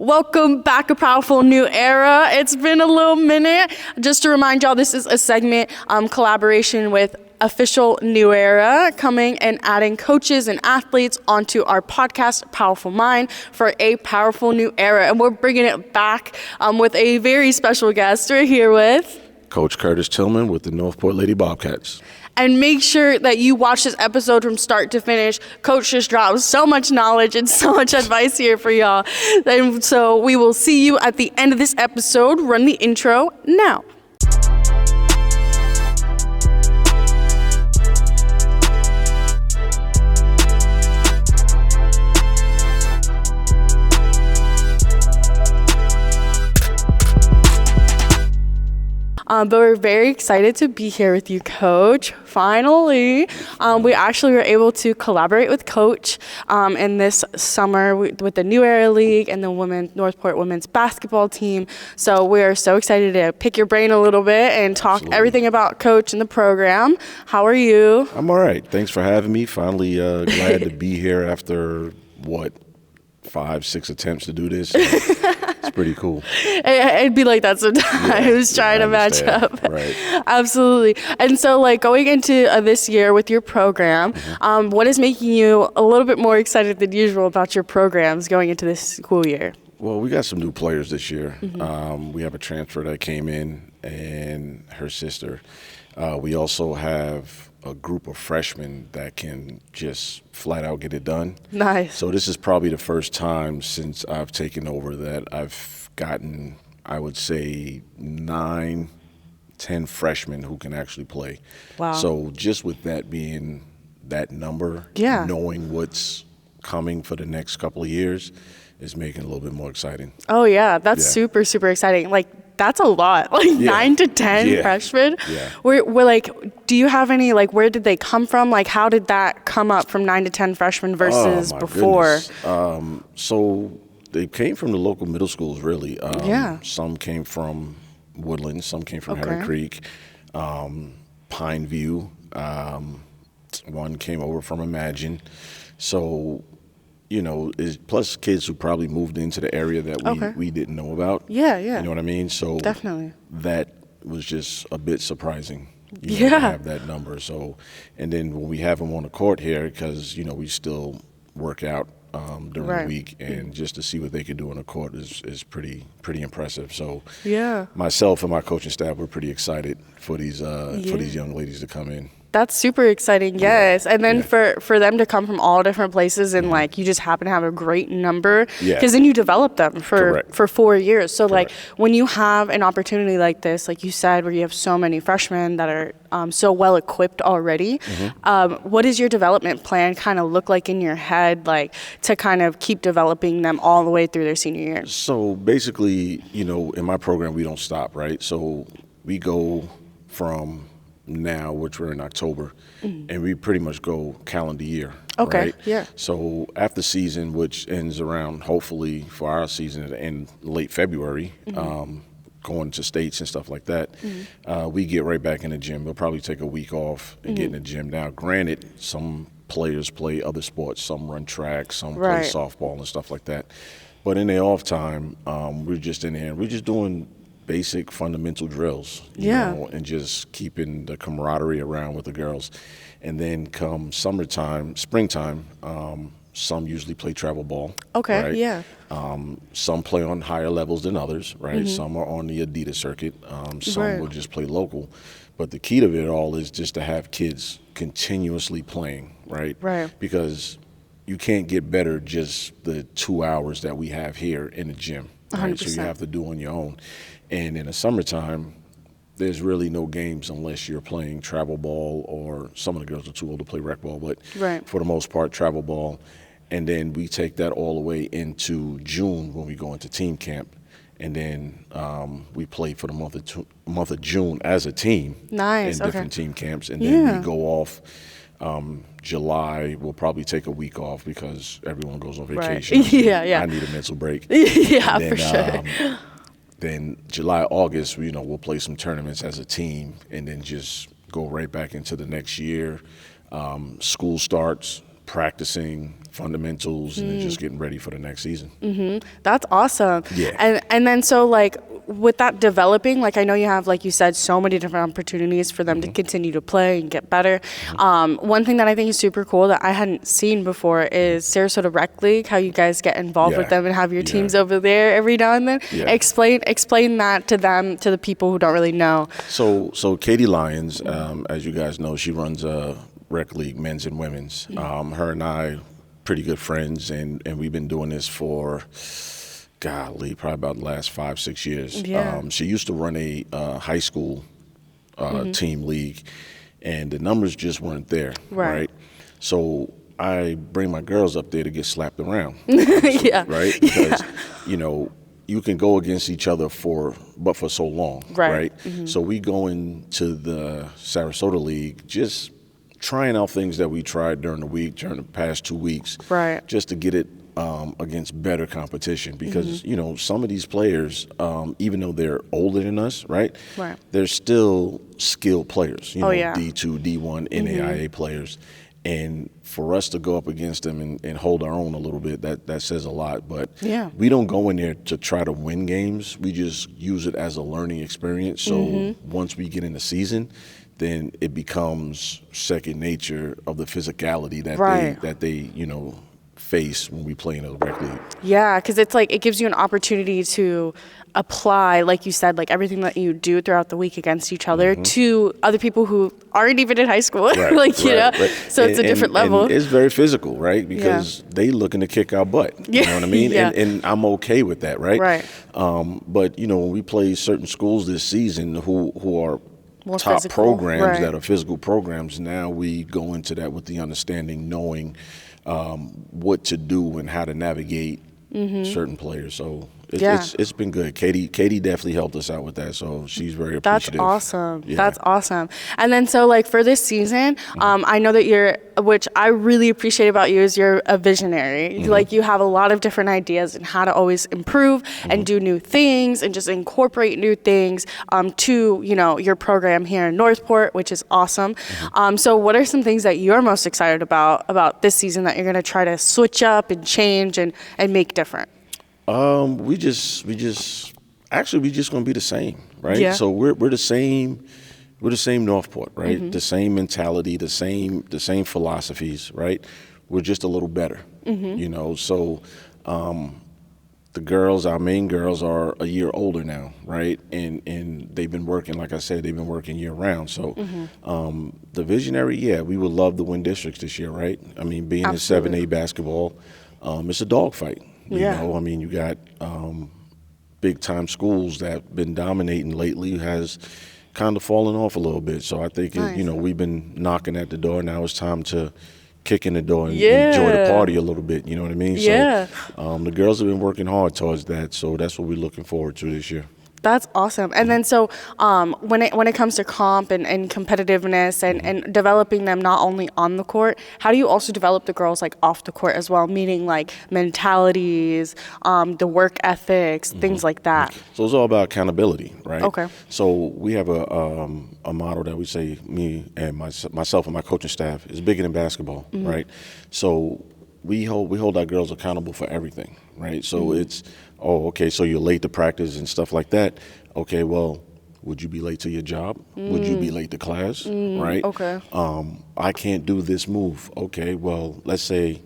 Welcome back, A Powerful New Era. It's been a little minute. Just to remind y'all, this is a segment collaboration with Official New Era, coming and adding coaches and athletes onto our podcast, Powerful Mind, for a powerful new era. And we're bringing it back with a very special guest. We're here with Coach Coach Tillman with the Northport Lady Bobcats. And make sure that you watch this episode from start to finish. Coach just dropped so much knowledge and so much advice here for y'all. And so we will see you at the end of this episode. Run the intro now. But we're very excited to be here with you, Coach. Finally, we actually were able to collaborate with Coach in this summer with the New Era League and the Northport women's basketball team. So we are so excited to pick your brain a little bit and talk everything about Coach and the program. How are you? I'm all right. Thanks for having me. Finally glad to be here after, 5-6 attempts to do this. It's pretty cool. It'd be like that sometimes, trying to match up. Right. Absolutely. And so, going into this year with your program, what is making you a little bit more excited than usual about your programs going into this school year? Well, we got some new players this year. We have a transfer that came in and her sister. We also have a group of freshmen that can just flat out get it done. Nice. So this is probably the first time since I've taken over that I've gotten, I would say, 9-10 freshmen who can actually play. Wow. So just with that being that number, knowing what's coming for the next couple of years is making it a little bit more exciting. Oh, yeah. That's super, super exciting. That's a lot. 9 to 10 freshmen. Yeah. We're do you have any, where did they come from? How did that come up from 9 to 10 freshmen versus before? So they came from the local middle schools, really. Some came from Woodland, some came from Harry Creek, Pine View. One came over from Imagine. So, plus kids who probably moved into the area that we didn't know about. Yeah. You know what I mean? So definitely. That was just a bit surprising. To have that number. So, and then when we have them on the court here, because, we still work out during the week, and just to see what they can do on the court is pretty impressive. So myself and my coaching staff, we're pretty excited for these young ladies to come in. That's super exciting, yes. And then for them to come from all different places and you just happen to have a great number, because then you develop them for 4 years. So when you have an opportunity like this, like you said, where you have so many freshmen that are so well equipped already, what does your development plan kind of look like in your head, to kind of keep developing them all the way through their senior year? So basically, in my program, we don't stop, right? So we go from now, which we're in October, and we pretty much go calendar year. Okay. Right? Yeah. So after season, which ends around, hopefully for our season, at the end late February, going to states and stuff like that, we get right back in the gym. We'll probably take a week off and get in the gym. Now, granted, some players play other sports. Some run track, some play softball and stuff like that. But in their off time, we're just in there and we're just doing basic fundamental drills, you know, and just keeping the camaraderie around with the girls. And then come springtime, some usually play travel ball. Okay, right? yeah. Some play on higher levels than others, right? Some are on the Adidas circuit. Some will just play local. But the key to it all is just to have kids continuously playing, right? Right. Because you can't get better just the 2 hours that we have here in the gym. Right? 100%. So you have to do on your own. And in the summertime, there's really no games unless you're playing travel ball, or some of the girls are too old to play rec ball, but for the most part, travel ball. And then we take that all the way into June when we go into team camp. And then we play for the month of June as a team in different team camps. And then we go off July. We'll probably take a week off because everyone goes on vacation. I need a mental break. Then, for sure. Then July, August, we'll play some tournaments as a team and then just go right back into the next year. School starts, practicing, fundamentals and then just getting ready for the next season. That's awesome. Yeah. And then so like with that developing, like I know you have, like you said, so many different opportunities for them to continue to play and get better. One thing that I think is super cool that I hadn't seen before is Sarasota Rec League, how you guys get involved with them and have your teams over there every now and then. Explain that to them, to the people who don't really know. So Katie Lyons, as you guys know, she runs a rec league, men's and women's. Her and I, pretty good friends, and we've been doing this for, golly, probably about the last 5-6 years. She used to run a high school team league, and the numbers just weren't there, right? So I bring my girls up there to get slapped around, right? Because, you know, you can go against each other for so long, right? So we go into the Sarasota League just trying out things that we tried during the week, during the past 2 weeks, just to get it against better competition. Because, you know, some of these players, even though they're older than us, they're still skilled players, you know, D2, D1, NAIA players. And for us to go up against them and hold our own a little bit, that says a lot. But we don't go in there to try to win games. We just use it as a learning experience. So once we get in the season, then it becomes second nature of the physicality that they you know, face when we play in a rec league. Yeah, because it's like it gives you an opportunity to apply, like you said, like everything that you do throughout the week against each other to other people who aren't even in high school, like you know. So it's a different level. And it's very physical, right? Because they looking to kick our butt. You know what I mean? And I'm okay with that, right? But you know, when we play certain schools this season who are more top physical programs that are physical programs, now we go into that with the understanding, knowing what to do and how to navigate certain players. So it's been good. Katie definitely helped us out with that, so she's very appreciative. That's awesome. That's awesome. And then so like for this season, I know that which I really appreciate about you, is you're a visionary. Like you have a lot of different ideas and how to always improve and do new things and just incorporate new things to, you know, your program here in Northport, which is awesome. So what are some things that you're most excited about this season that you're going to try to switch up and change and make different? We just gonna be the same, right? So we're the same. We're the same Northport, right? The same mentality, the same philosophies, right? We're just a little better, you know. So the girls, our main girls, are a year older now, right? And they've been working, like I said, they've been working year round. So the visionary, we would love to win districts this year, right? I mean, being in 7A basketball, it's a dogfight. You know, I mean, you got big-time schools that have been dominating lately has kind of fallen off a little bit. So I think, you know, we've been knocking at the door. Now it's time to kick in the door and enjoy the party a little bit. You know what I mean? So the girls have been working hard towards that. So that's what we're looking forward to this year. That's awesome. And then so when it comes to comp and competitiveness and developing them not only on the court, how do you also develop the girls like off the court as well, meaning like mentalities, the work ethics, things like that? So it's all about accountability, right? Okay. So we have a model that we say, me and myself and my coaching staff, is bigger than basketball, right? So we hold our girls accountable for everything, right? So it's, okay, so you're late to practice and stuff like that. Okay, well, would you be late to your job? Would you be late to class, right? Okay. I can't do this move. Okay, well, let's say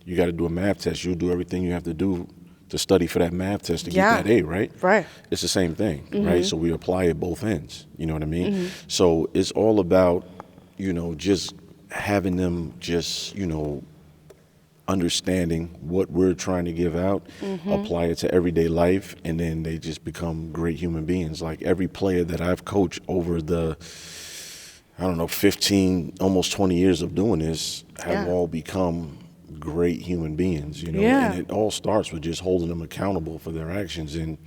you got to do a math test. You'll do everything you have to do to study for that math test to get that A, right? Right. It's the same thing, right? So we apply it both ends, you know what I mean? So it's all about, you know, just having them just, you know, understanding what we're trying to give out, apply it to everyday life, and then they just become great human beings. Like every player that I've coached over the, 15, almost 20 years of doing this have all become great human beings, you know, and it all starts with just holding them accountable for their actions. And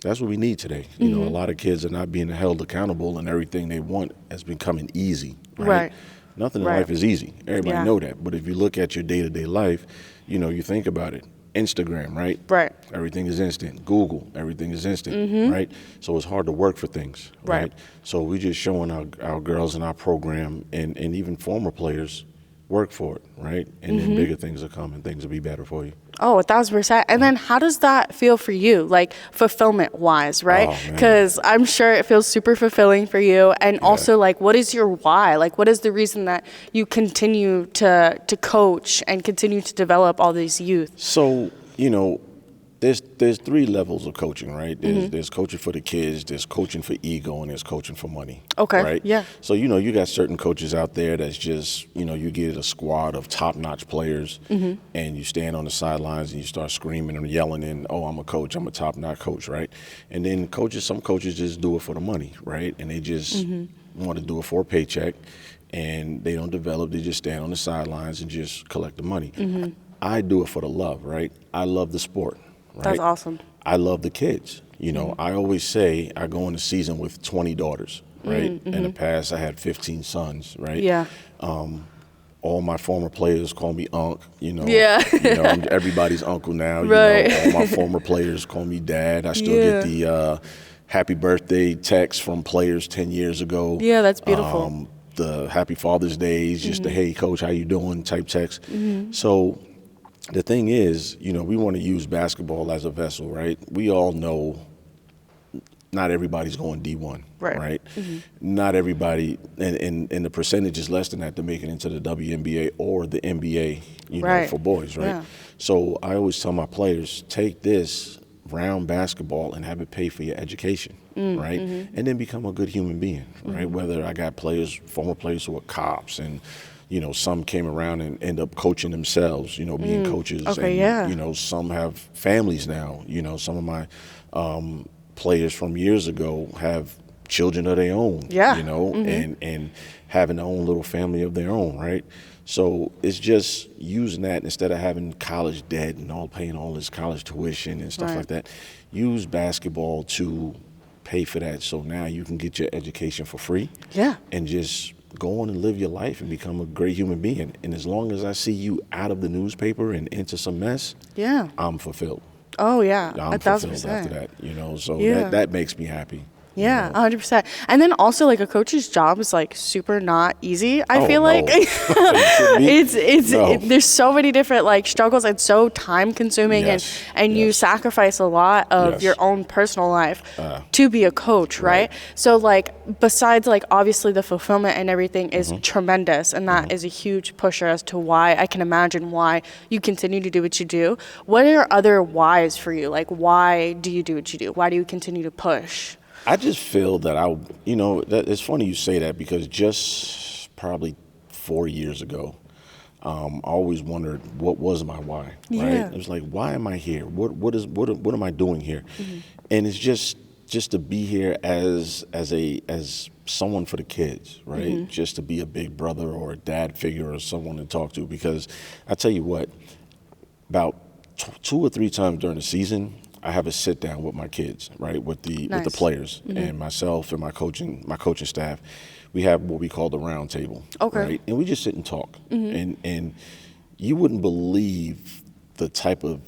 that's what we need today. You know, a lot of kids are not being held accountable, and everything they want has becoming easy, right? Nothing in life is easy. Everybody know that. But if you look at your day-to-day life, you know, you think about it. Instagram, right? Right. Everything is instant. Google, everything is instant, right? So it's hard to work for things, right? So we're just showing our girls in our program and even former players work for it, right? And then bigger things will come and things will be better for you. Oh, 1,000%. And then how does that feel for you, like fulfillment wise, right? Because I'm sure it feels super fulfilling for you. And also, like, what is your why? Like, what is the reason that you continue to coach and continue to develop all these youth? So, there's 3 levels of coaching, right? There's coaching for the kids, there's coaching for ego, and there's coaching for money. Okay. Right? Yeah. So, you got certain coaches out there that's just, you get a squad of top-notch players and you stand on the sidelines and you start screaming and yelling and, oh, I'm a coach, I'm a top-notch coach, right? And then some coaches just do it for the money, right? And they just want to do it for a paycheck and they don't develop, they just stand on the sidelines and just collect the money. I do it for the love, right? I love the sport. Right? That's awesome. I love the kids. I always say I go in the season with 20 daughters, right? In the past, I had 15 sons, right? Yeah. All my former players call me Unc, Yeah. I'm everybody's uncle now. Right. All my former players call me Dad. I still get the happy birthday text from players 10 years ago. Yeah, that's beautiful. The happy Father's Days, just the hey, coach, how you doing type text. So the thing is, we want to use basketball as a vessel, right? We all know not everybody's going D1, right? Not everybody, and the percentage is less than that to make it into the WNBA or the NBA, for boys, right? Yeah. So I always tell my players, take this round basketball and have it pay for your education, right? And then become a good human being, right? Whether I got former players who are cops and some came around and end up coaching themselves, being coaches. Okay, and, some have families now. Some of my players from years ago have children of their own, and having their own little family of their own, right? So it's just using that instead of having college debt and paying all this college tuition and stuff like that. Use basketball to pay for that. So now you can get your education for free. Yeah. And just go on and live your life and become a great human being. And as long as I see you out of the newspaper and into some mess, I'm fulfilled. Oh, yeah. I'm fulfilled after that, so that makes me happy. Yeah, 100%. And then also, like, a coach's job is, like, super not easy. I feel like there's so many different, like, struggles and so time consuming and you sacrifice a lot of your own personal life to be a coach, right? So, like, besides, like, obviously the fulfillment and everything is tremendous, and that is a huge pusher as to why I can imagine why you continue to do what you do. What are other whys for you? Like, why do you do what you do? Why do you continue to push? I just feel that that it's funny you say that because just probably 4 years ago, I always wondered what was my why, right? It was like, why am I here? What am I doing here? And it's just to be here as someone for the kids, right? Just to be a big brother or a dad figure or someone to talk to, because I tell you what, about 2 or 3 times during the season, I have a sit down with my kids, right, with the players and myself and my coaching staff. We have what we call the round table, right? And we just sit and talk. And you wouldn't believe the type of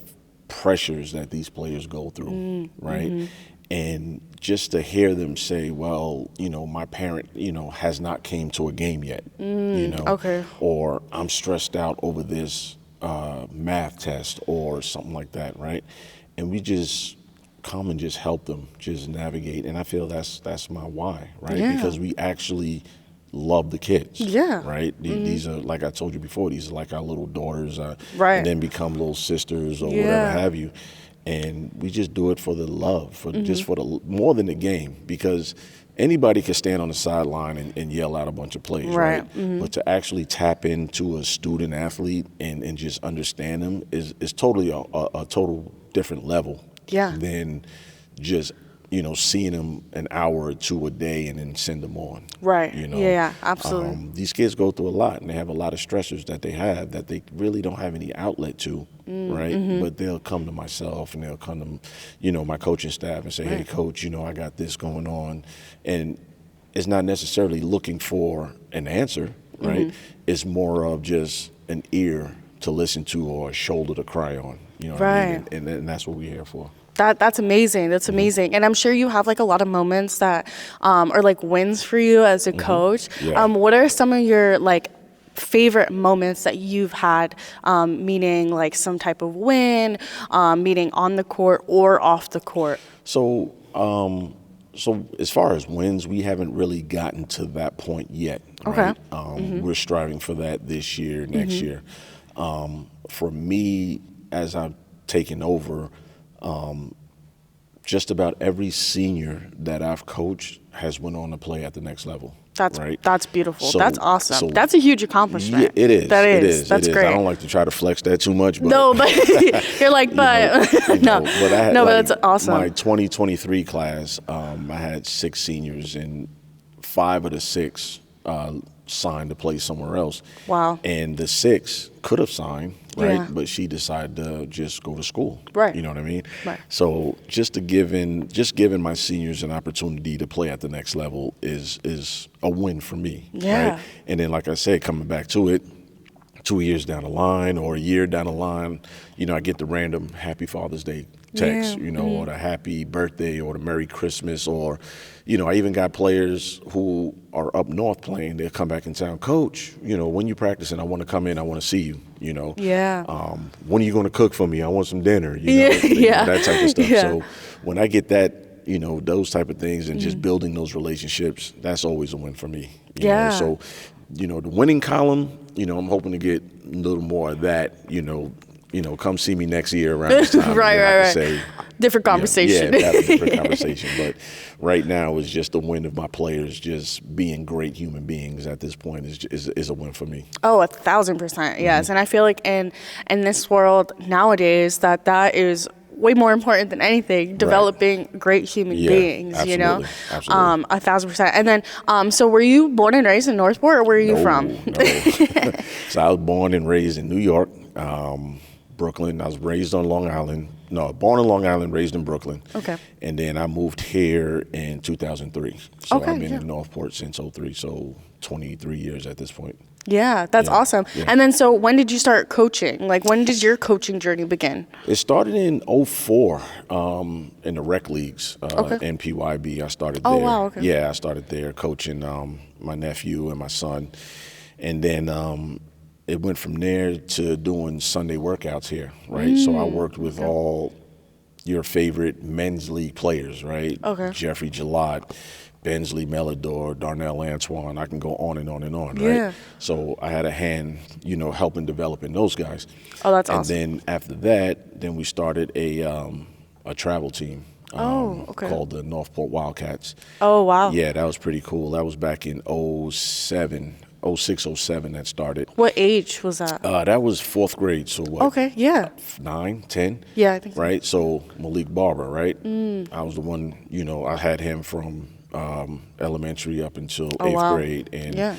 pressures that these players go through, right? And just to hear them say, well, my parent, has not came to a game yet, or I'm stressed out over this math test or something like that, right? And we just come and just help them just navigate. And I feel that's my why, right? Yeah. Because we actually love the kids. Yeah. Right? These are, like I told you before, these are like our little daughters. And then become little sisters or whatever have you. And we just do it for the love, just for the more than the game, because anybody can stand on the sideline and yell out a bunch of plays, right? But to actually tap into a student athlete and just understand them is totally a total different level than just seeing them an hour or 2 a day and then send them on. Right. Yeah, absolutely. These kids go through a lot, and they have a lot of stressors that they have that they really don't have any outlet to, right? But they'll come to myself and they'll come to, my coaching staff and say, hey, coach, I got this going on. And it's not necessarily looking for an answer, right? It's more of just an ear to listen to or a shoulder to cry on, what I mean? And that's what we're here for. That's amazing. That's amazing. And I'm sure you have like a lot of moments that are like wins for you as a coach. What are some of your like favorite moments that you've had, meaning like some type of win, meaning on the court or off the court? So as far as wins, we haven't really gotten to that point yet. Right? Okay. We're striving for that this year, next year. For me, as I've taken over, just about every senior that I've coached has went on to play at the next level. That's beautiful. That's awesome. That's a huge accomplishment. Yeah, it is. That's great. I don't like to try to flex that too much. But, no, but you're like, but no. But I had, but that's awesome. My 2023 class, I had 6 seniors, and 5 of the 6 signed to play somewhere else. Wow. And the 6 could have signed, right? Yeah. But she decided to just go to school. Right. You know what I mean? Right. So just giving my seniors an opportunity to play at the next level is a win for me. Yeah. Right? And then, like I said, coming back to it, 2 years down the line or a year down the line, I get the random Happy Father's Day text, or the happy birthday or the Merry Christmas, or, I even got players who are up north playing. They'll come back in town, Coach, when you practicing, I want to come in, I want to see you, Yeah. When are you going to cook for me? I want some dinner, Yeah. that type of stuff. Yeah. So when I get that, those type of things and just building those relationships, that's always a win for me. You know? So, the winning column, I'm hoping to get a little more of that, come see me next year around this time. right. Say, different conversation. Have a different conversation. But right now it's just the win of my players just being great human beings at this point is a win for me. Oh, 1,000%. Yes. And I feel like in this world nowadays that is way more important than anything, developing great human beings, absolutely, Absolutely. 1,000%. And then, so were you born and raised in Northport, or where are you from? No. So I was born and raised in New York, Brooklyn. I was raised on Long Island. No, born in Long Island, raised in Brooklyn. Okay. And then I moved here in 2003. So Okay, I've been in Northport since 2003, so 23 years at this point. Yeah, that's awesome. Yeah. And then, so when did you start coaching? Like, when did your coaching journey begin? It started in 2004 in the rec leagues, NPYB. I started there. Oh, wow, okay. Yeah, I started there coaching my nephew and my son. And then it went from there to doing Sunday workouts here, right? So I worked with all your favorite men's league players, right? Okay. Jeffrey Gillott, Bensley Melidor, Darnell Antoine, I can go on and on and on, right? Yeah. So I had a hand, helping developing those guys. Oh, that's awesome. And then after that, then we started a travel team called the Northport Wildcats. Oh, wow. Yeah, that was pretty cool. That was back in 06, 07 that started. What age was that? That was 4th grade, so what? Okay, yeah. 9, 10? Yeah, I think so. Right? So Malik Barber, right? I was the one, I had him from elementary up until 8th grade, and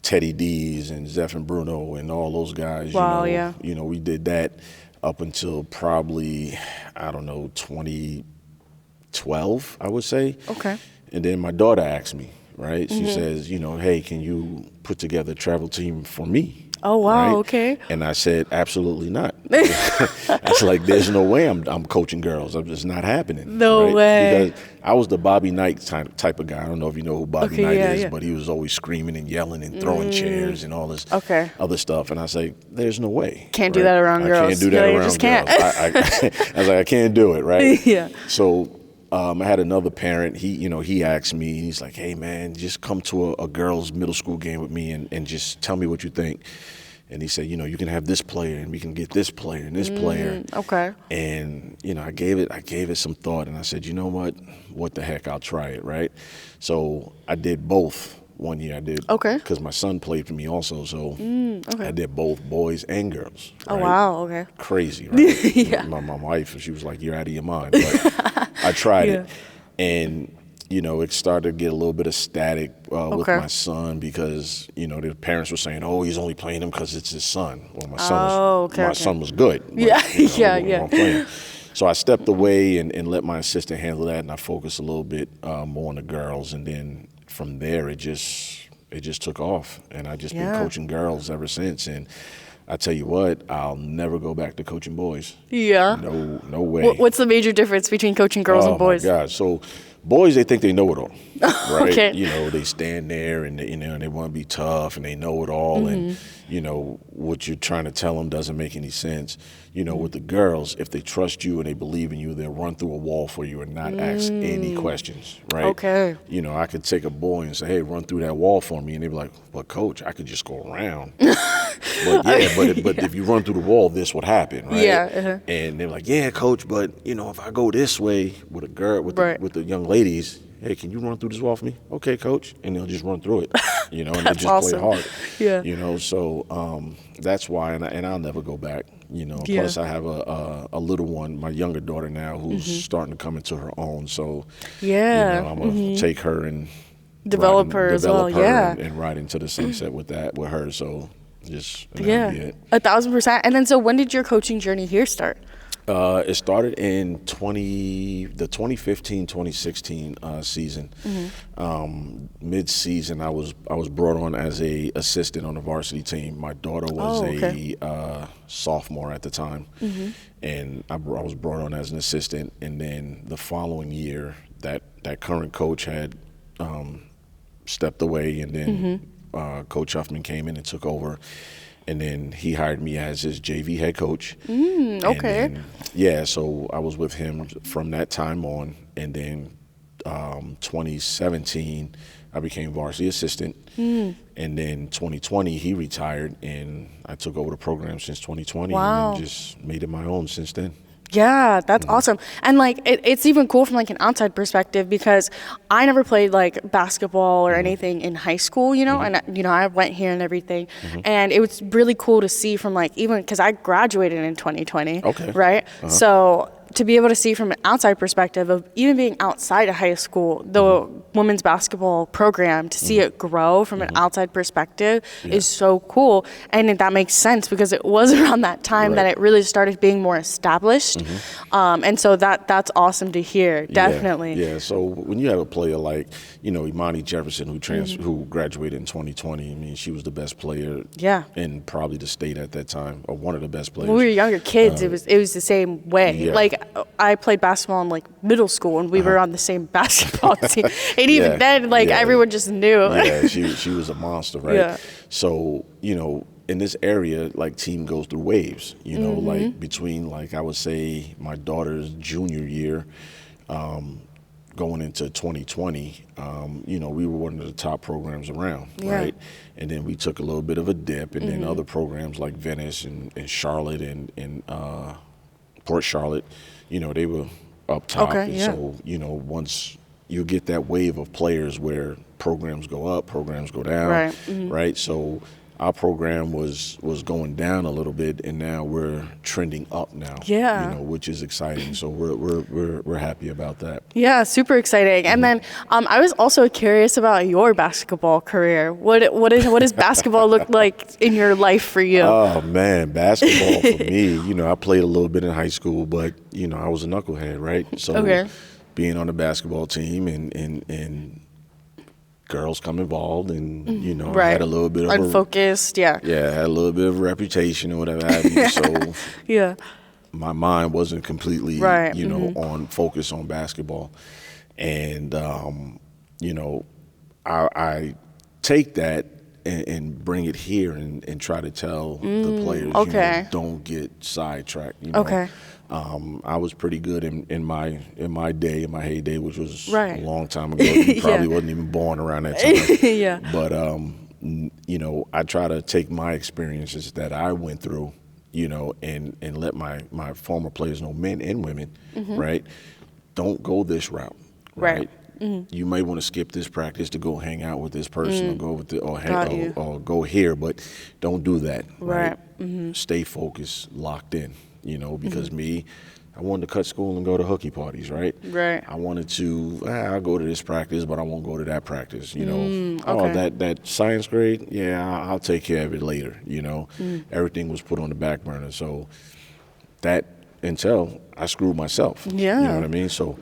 Teddy Dees and Zephyr Bruno and all those guys. Wow, we did that up until probably 2012, I would say. Okay. And then my daughter asked me, right? She says, hey, can you put together a travel team for me? Oh, wow, right? okay. And I said, absolutely not. I was like, there's no way I'm coaching girls. It's not happening. No way. Because I was the Bobby Knight type of guy. I don't know if you know who Bobby Knight is, but he was always screaming and yelling and throwing chairs and all this other stuff. And I say, there's no way. Can't do that around girls. I can't do that around just girls. I was like, I can't do it, right? Yeah. So I had another parent. He asked me. He's like, "Hey, man, just come to a girls' middle school game with me and just tell me what you think." And he said, you can have this player, and we can get this player and this player. Okay. And I gave it some thought, and I said, you know what the heck, I'll try it, right? So I did both. One year I did, because my son played for me also. So I did both boys and girls. Oh, right? wow, okay. Crazy, right? Yeah. My wife, she was like, "You're out of your mind." But I tried it, and it started to get a little bit of static with my son because the parents were saying, "Oh, he's only playing him because it's his son." Well, my son was good. But, So I stepped away and let my assistant handle that, and I focused a little bit more on the girls, and then from there it just took off, and I just been coaching girls ever since. And I tell you what, I'll never go back to coaching boys. Yeah. No way. What's the major difference between coaching girls and boys? Oh my God. So boys, they think they know it all, right? Okay. You know, they stand there and they, and they want to be tough and they know it all, and you know what you're trying to tell them doesn't make any sense. You know, with the girls, if they trust you and they believe in you, they'll run through a wall for you and not ask any questions, right? Okay. You know, I could take a boy and say, "Hey, run through that wall for me," and they'd be like, "But coach, I could just go around." But if you run through the wall, this would happen, right? Yeah. And they're like, "Yeah, coach, but you know, if I go this way with a girl, with the young ladies, hey, can you run through this wall for me?" "Okay, coach," and they'll just run through it, you know, and they just awesome. play hard, Yeah. you know. So that's why, and I'll never go back, you know. Yeah. Plus, I have a little one, my younger daughter now, who's starting to come into her own. So Yeah. you know, I'm gonna take her and Develop her as well. Yeah. and ride into the sunset with her. So just Yeah. that'll be it. 1,000%. And then, so when did your coaching journey here start? It started in the 2015-2016 season. Mid-season, I was brought on as a assistant on the varsity team. My daughter was a sophomore at the time, and I was brought on as an assistant. And then the following year, that current coach had stepped away, and then Coach Huffman came in and took over. And then he hired me as his JV head coach. Okay. And then, so I was with him from that time on. And then 2017, I became varsity assistant. And then 2020, he retired, and I took over the program since 2020. Wow. And then just made it my own since then. Yeah, that's awesome. And like it's even cool from like an outside perspective, because I never played like basketball or anything in high school, you know, and you know, I went here and everything. And it was really cool to see from like, even because I graduated in 2020, right? So to be able to see from an outside perspective of even being outside of high school, the women's basketball program, to see it grow from an outside perspective is so cool. And that makes sense, because it was around that time that it really started being more established. And so that's awesome to hear. Definitely. Yeah. So when you have a player like, you know, Imani Jefferson, who graduated in 2020, I mean, she was the best player in probably the state at that time, or one of the best players. When we were younger kids, it was the same way. Like I played basketball in like middle school, and we were on the same basketball team. And even then, like everyone just knew. Yeah, she was a monster, right? Yeah. So, you know, in this area, like, team goes through waves, you know, like between, like, I would say my daughter's junior year, going into 2020, you know, we were one of the top programs around, right? And then we took a little bit of a dip, and then other programs like Venice and Charlotte and Port Charlotte, you know, they were up top. So, you know, once you get that wave of players where programs go up, programs go down, right? So our program was going down a little bit, and now we're trending up now. You know, which is exciting. So we're happy about that. Yeah, super exciting. And then I was also curious about your basketball career. What does basketball look like in your life for you? Oh man, basketball for me. You know, I played a little bit in high school, but you know, I was a knucklehead, right? So being on the basketball team and girls come involved, and you know, I had a little bit of unfocused, I had a little bit of a reputation or whatever have you. So my mind wasn't completely you know on focus on basketball, and you know, I take that and bring it here and try to tell the players, you know, don't get sidetracked. You know? I was pretty good in my day, in my heyday, which was a long time ago. You probably wasn't even born around that time. But you know, I try to take my experiences that I went through, you know, and let my former players know, men and women, right? Don't go this route, right? You may want to skip this practice to go hang out with this person, or go with or go here, but don't do that. Right? Stay focused, locked in. You know, because I wanted to cut school and go to hooky parties, right? I wanted to, I'll go to this practice, but I won't go to that practice, you know. Oh, that science grade, I'll take care of it later, you know. Everything was put on the back burner. So that, until I screwed myself, you know what I mean? So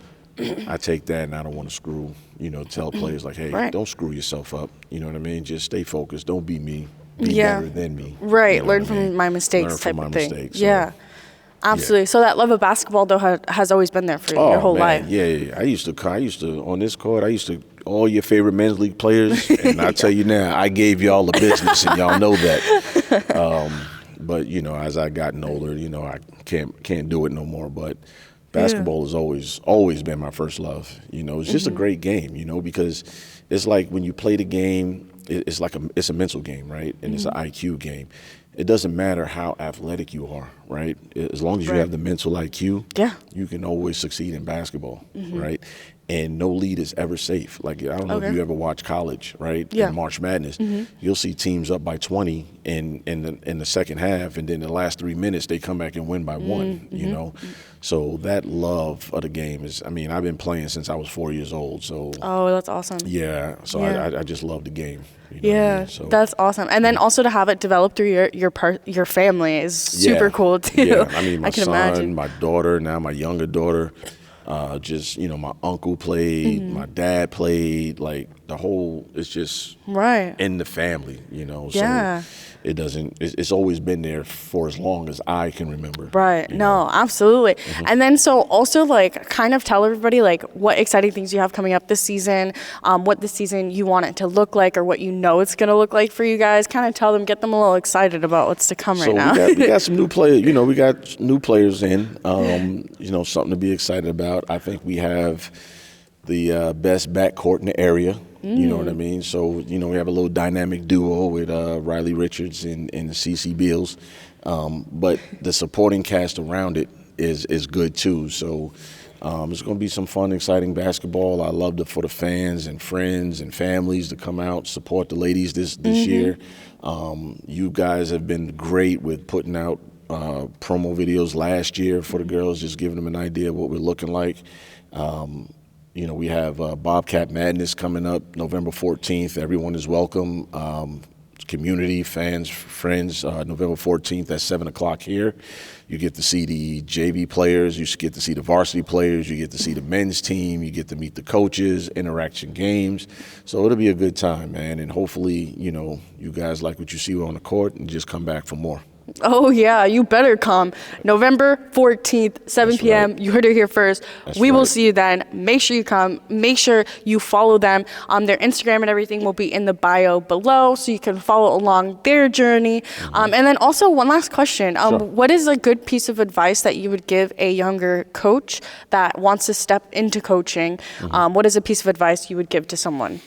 I take that, and I don't want to screw, you know, tell players like, hey, don't screw yourself up, you know what I mean? Just stay focused. Don't be me. Be better than me. Right. You know Learn from my mistakes type of thing. So. Absolutely. Yeah. So that love of basketball, though, has always been there for you your whole life. Yeah. I used to on this court. I used to all your favorite men's league players, and I tell you now, I gave y'all the business, and y'all know that. But as I gotten older, I can't do it no more. But basketball has always been my first love. It's just a great game. Because it's like when you play the game, it's a mental game, right? And it's an IQ game. It doesn't matter how athletic you are, right? As long as you have the mental IQ, you can always succeed in basketball, right? And no lead is ever safe. Like, I don't know if you ever watch college, right? In March Madness, you'll see teams up by 20 in the second half, and then the last 3 minutes they come back and win by one. So that love of the game is. I've been playing since I was 4 years old. So that's awesome. Yeah. So I just love the game. So that's awesome. And then also to have it develop through your family is super cool too. Yeah. My son, my daughter, now my younger daughter. My uncle played, my dad played, like the whole, it's just in the family, so it's always been there for as long as I can remember. Right. No, absolutely. And then so also like kind of tell everybody like what exciting things you have coming up this season, what this season you want it to look like or what it's going to look like for you guys. Kind of tell them, get them a little excited about what's to come right now. We got some new players, we got new players in, something to be excited about. I think we have the best backcourt in the area. You know what I mean? So, we have a little dynamic duo with Riley Richards and CeCe Beals. But the supporting cast around it is good too. So it's going to be some fun, exciting basketball. I love for the fans and friends and families to come out, support the ladies this year. You guys have been great with putting out promo videos last year for the girls, just giving them an idea of what we're looking like. We have Bobcat Madness coming up November 14th. Everyone is welcome. Community, fans, friends, November 14th at 7 o'clock here. You get to see the JV players. You get to see the varsity players. You get to see the men's team. You get to meet the coaches, interaction games. So it'll be a good time, man. And hopefully, you guys like what you see on the court and just come back for more. Oh, yeah, you better come. November 14th, 7 p.m. Right. You heard it here first. We will see you then. Make sure you come. Make sure you follow them. Their Instagram and everything will be in the bio below so you can follow along their journey. And then also one last question. What is a good piece of advice that you would give a younger coach that wants to step into coaching? What is a piece of advice you would give to someone?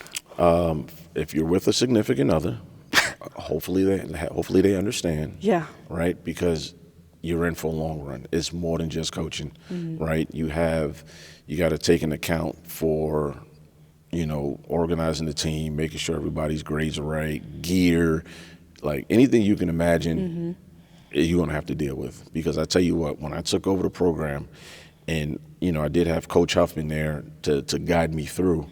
If you're with a significant other, hopefully they understand. Yeah. Right? Because you're in for a long run. It's more than just coaching, right? You got to take into account for, organizing the team, making sure everybody's grades are right, gear, like anything you can imagine, you're going to have to deal with. Because I tell you what, when I took over the program, and, I did have Coach Huffman there to guide me through.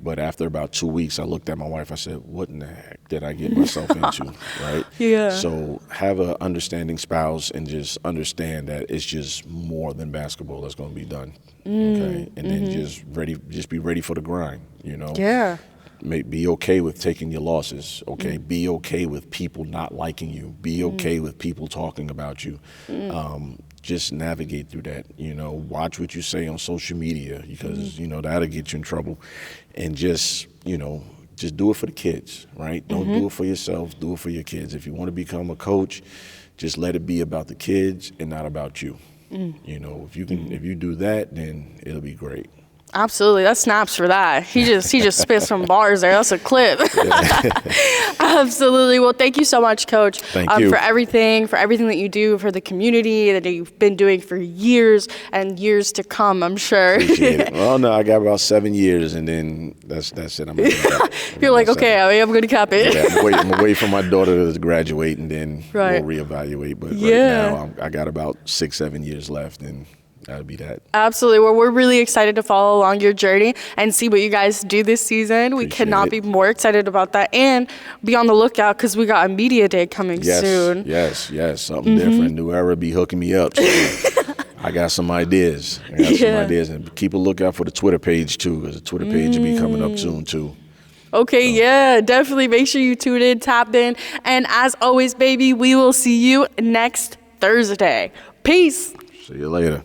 But after about 2 weeks, I looked at my wife. I said, what in the heck did I get myself into, right? Yeah. So have an understanding spouse and just understand that it's just more than basketball that's going to be done, okay? And then just be ready for the grind, Yeah. Be okay with taking your losses, okay? Be okay with people not liking you. Be okay with people talking about you. Just navigate through that, watch what you say on social media because, that'll get you in trouble. And just do it for the kids, right? Don't do it for yourself, do it for your kids. If you want to become a coach, just let it be about the kids and not about you. If you do that, then it'll be great. Absolutely. That's snaps for that. He just spit some bars there. That's a clip. Absolutely. Well, thank you so much, Coach. Thank you. For everything that you do for the community that you've been doing for years and years to come, I'm sure. Appreciate it. Well, no, I got about 7 years and then that's it. You're like, okay, I'm going to cap it. Yeah, I'm waiting for my daughter to graduate and then we'll reevaluate. But right now, I got about 6-7 years left and that'll be that. Absolutely. Well, we're really excited to follow along your journey and see what you guys do this season. We cannot be more excited about that and be on the lookout because we got a media day coming soon. Yes. Something different. New Era be hooking me up. So I got some ideas. And keep a lookout for the Twitter page too because the Twitter page will be coming up soon too. Okay, definitely make sure you tune in, tap in. And as always, baby, we will see you next Thursday. Peace. See you later.